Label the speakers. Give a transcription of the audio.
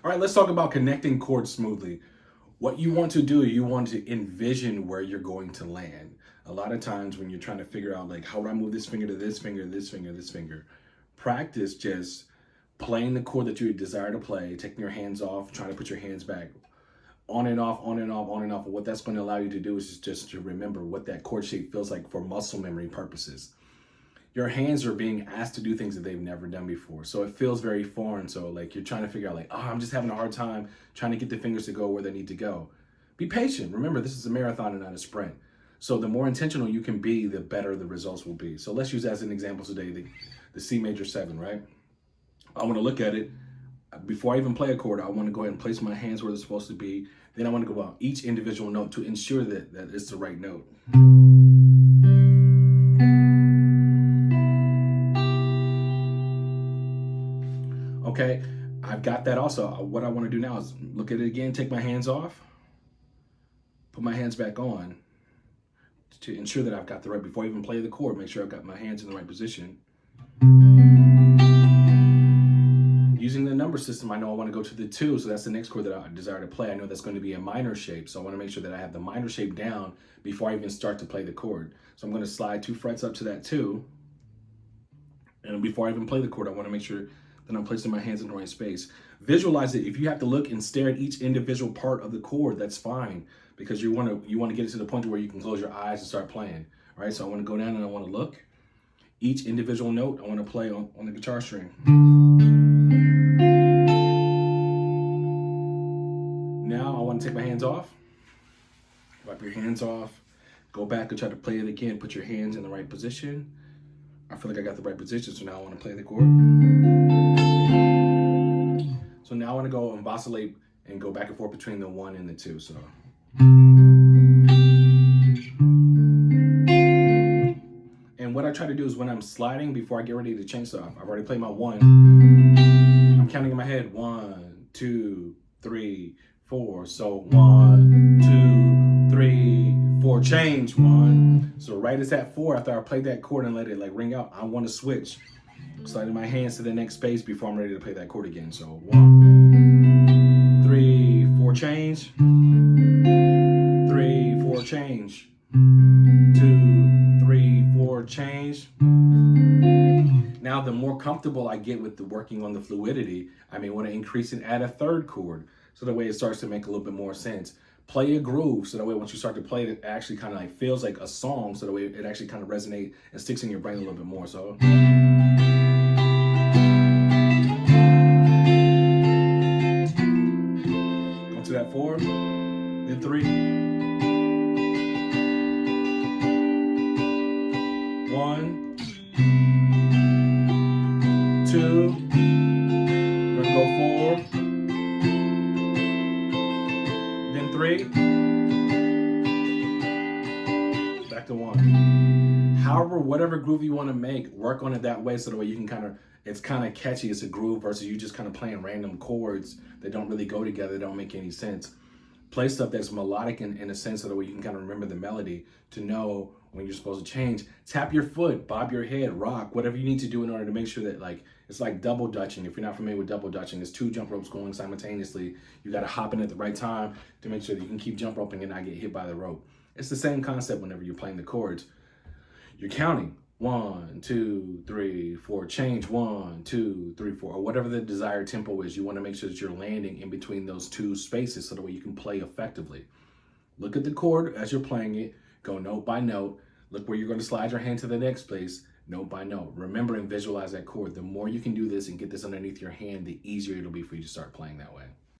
Speaker 1: All right, let's talk about connecting chords smoothly. What you want to do, you want to envision where you're going to land. A lot of times when you're trying to figure out like, how do I move this finger to this finger, this finger, this finger, practice just playing the chord that you desire to play, taking your hands off, trying to put your hands back, on and off, on and off, on and off. And what that's going to allow you to do is just to remember what that chord shape feels like for muscle memory purposes. Your hands are being asked to do things that they've never done before. So it feels very foreign. So like you're trying to figure out like, oh, I'm just having a hard time trying to get the fingers to go where they need to go. Be patient. Remember, this is a marathon and not a sprint. So the more intentional you can be, the better the results will be. So let's use as an example today, the C major 7, right? I want to look at it. Before I even play a chord, I want to go ahead and place my hands where they're supposed to be. Then I want to go out each individual note to ensure that it's the right note. Okay, I've got that also. What I want to do now is look at it again, take my hands off, put my hands back on to ensure that I've got the right, before I even play the chord, make sure I've got my hands in the right position. Using the number system, I know I want to go to the 2, so that's the next chord that I desire to play. I know that's going to be a minor shape, so I want to make sure that I have the minor shape down before I even start to play the chord. So I'm going to slide 2 frets up to that 2, and before I even play the chord, I want to make sure that I'm placing my hands in the right space. Visualize it. If you have to look and stare at each individual part of the chord, that's fine, because you want to get it to the point where you can close your eyes and start playing. All right, so I want to go down and I want to look. Each individual note I want to play on the guitar string. Now I want to take my hands off. Wipe your hands off. Go back and try to play it again. Put your hands in the right position. I feel like I got the right position, so now I want to play the chord. So now I want to go and vacillate and go back and forth between the 1 and the 2. So. And what I try to do is when I'm sliding, before I get ready to change stuff, I've already played my 1. I'm counting in my head, 1, 2, 3, 4. So 1, 2, 3, 4, change 1. So right as that 4, after I play that chord and let it like ring out, I want to switch. Sliding my hands to the next space before I'm ready to play that chord again. So 1, 3, 4, change. 3, 4, change. 2, 3, 4, change. Now, the more comfortable I get with the working on the fluidity, I may want to increase and add a 3rd chord, so that way it starts to make a little bit more sense. Play a groove, so that way once you start to play it actually kind of like feels like a song, so that way it actually kind of resonates and sticks in your brain a little bit more. So. Go to that 4, then 3. 1, 2, we're gonna go 4, then 3, back to 1. However, whatever groove you want to make, work on it that way, so that way you can it's kind of catchy, it's a groove, versus you just kind of playing random chords that don't really go together, that don't make any sense. Play stuff that's melodic in a sense, so that way you can kind of remember the melody to know when you're supposed to change. Tap your foot, bob your head, rock, whatever you need to do in order to make sure that it's like double dutching. If you're not familiar with double dutching, it's 2 jump ropes going simultaneously. You got to hop in at the right time to make sure that you can keep jump roping and not get hit by the rope. It's the same concept whenever you're playing the chords. You're counting 1, 2, 3, 4, change 1, 2, 3, 4, or whatever the desired tempo is. You want to make sure that you're landing in between those 2 spaces, so that way you can play effectively. Look at the chord as you're playing it. Go note by note. Look where you're going to slide your hand to the next place, note by note. Remember and visualize that chord. The more you can do this and get this underneath your hand, the easier it'll be for you to start playing that way.